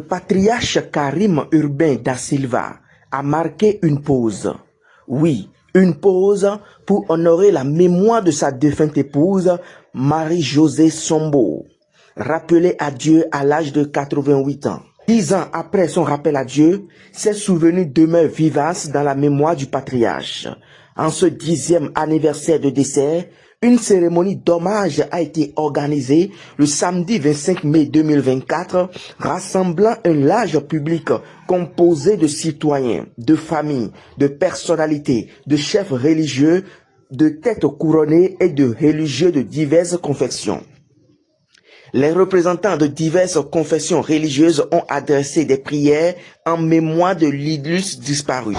patriarche Karim Urbain da Silva a marqué une pause. Oui, une pause pour honorer la mémoire de sa défunte épouse, Marie-Josée Sombo, rappelée à Dieu à l'âge de 88 ans. 10 ans après son rappel à Dieu, ses souvenirs demeurent vivaces dans la mémoire du patriarche. En ce 10e anniversaire de décès, une cérémonie d'hommage a été organisée le samedi 25 mai 2024, rassemblant un large public composé de citoyens, de familles, de personnalités, de chefs religieux, de têtes couronnées et de religieux de diverses confessions. Les représentants de diverses confessions religieuses ont adressé des prières en mémoire de l'illustre disparu.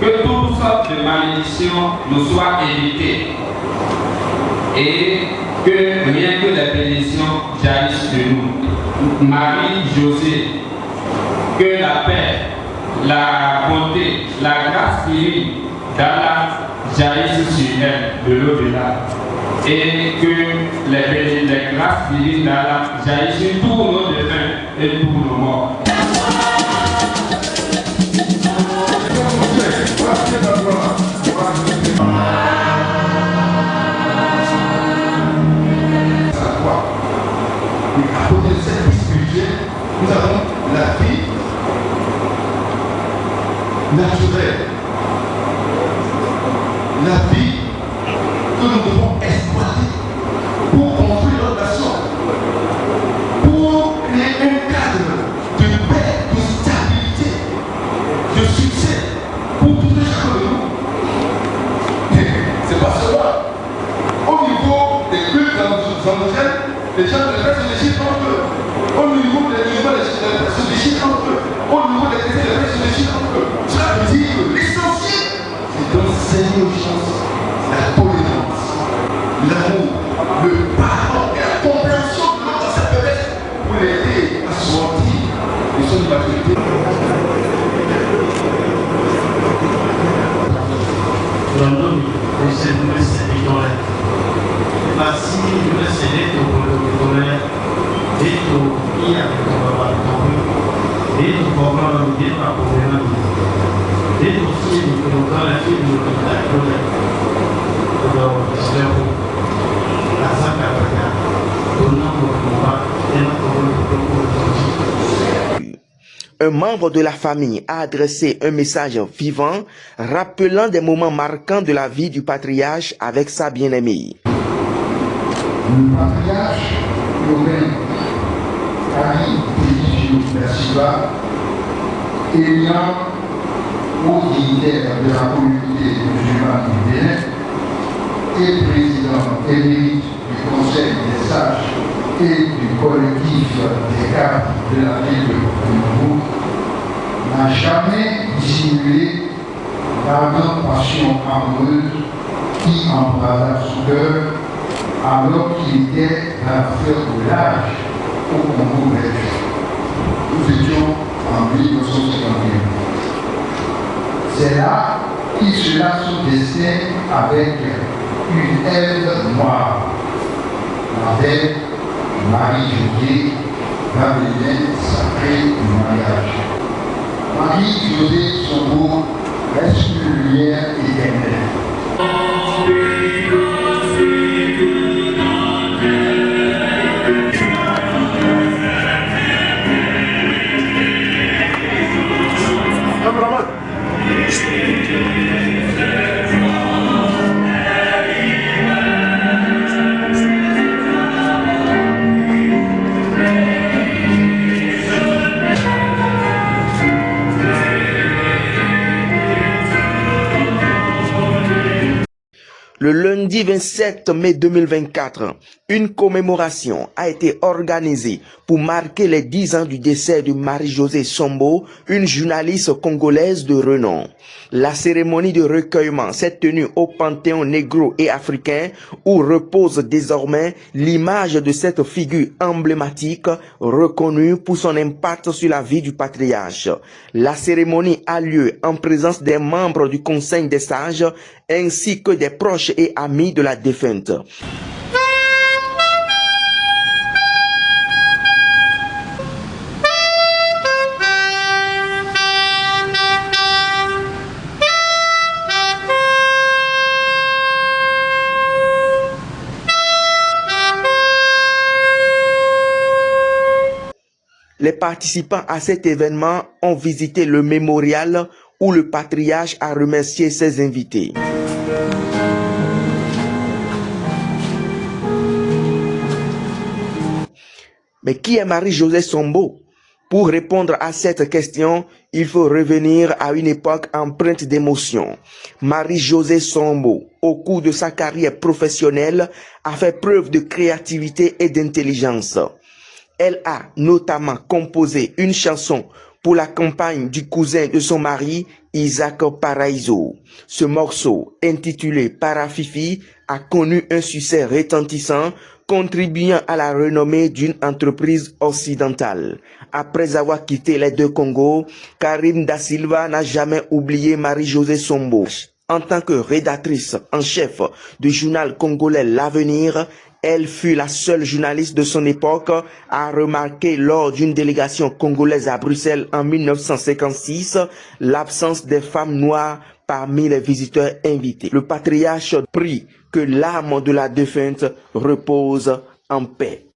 Que toutes sortes de malédictions nous soient évitées et que rien que les bénédictions jaillissent de nous. Marie-Josée, que la paix, la bonté, la grâce divine d'Allah jaillissent sur elle de l'au-delà et que les grâces divines d'Allah jaillissent sur tous nos défunts et tous nos morts. À côté de cette vie spirituelle, nous avons la vie naturelle, la vie que nous devons exploiter pour construire notre nation, pour créer un cadre de paix, de stabilité, de succès pour tout un chacun de nous. C'est pas seulement au niveau des cultes endogènes, les gens de se déchirent entre eux. Au niveau des musulmans, les gens se déchirent entre eux. Au niveau des chrétiens, les gens se déchirent entre eux. Cela veut dire que l'essentiel, c'est d'enseigner aux gens la tolérance, l'amour, le pardon et la compréhension de l'autre dans sa faiblesse pour l'aider à sortir de son immaturité. Dans le nom de cette victoire, basi tunasele tukolea itu iya kwa itu kwa mjini na kwa itu sisi tunataka hivi tunataka kwa sababu asaka kwa Un membre de la famille a adressé un message vivant rappelant des moments marquants de la vie du patriarche avec sa bien-aimée. Le patriarche Urbain da Silva, ayant au dignitaire de la communauté musulmane du Bénin et président émérite du Conseil des sages et du collectif des cadres de la ville de Porto-Novo, n'a jamais dissimulé l'ardente passion amoureuse qui embrasa son cœur alors qu'il était la fleur de l'âge au Congo belge. Nous étions en 1951. C'est là qu'il sera son destin avec une Ève noire, la belle Marie-Josée, la belle sacrée du mariage. Marie-Josée Sombo reste une lumière éternelle. Le lundi 27 mai 2024, une commémoration a été organisée pour marquer les 10 ans du décès de Marie-Josée Sombo, une journaliste congolaise de renom. La cérémonie de recueillement s'est tenue au Panthéon négro et africain où repose désormais l'image de cette figure emblématique reconnue pour son impact sur la vie du patriarche. La cérémonie a lieu en présence des membres du Conseil des sages ainsi que des proches et amis de la défunte. Les participants à cet événement ont visité le mémorial où le patriarche a remercié ses invités. Mais qui est Marie-Josée Sombo? Pour répondre à cette question, il faut revenir à une époque empreinte d'émotion. Marie-Josée Sombo, au cours de sa carrière professionnelle, a fait preuve de créativité et d'intelligence. Elle a notamment composé une chanson pour la campagne du cousin de son mari, Isaac Paraiso. Ce morceau, intitulé Parafifi, a connu un succès retentissant, contribuant à la renommée d'une entreprise occidentale. Après avoir quitté les deux Congos, Karim Da Silva n'a jamais oublié Marie-Josée Sombo. En tant que rédactrice en chef du journal congolais L'Avenir, elle fut la seule journaliste de son époque à remarquer lors d'une délégation congolaise à Bruxelles en 1956 l'absence des femmes noires parmi les visiteurs invités. Le patriarche prie que l'âme de la défunte repose en paix.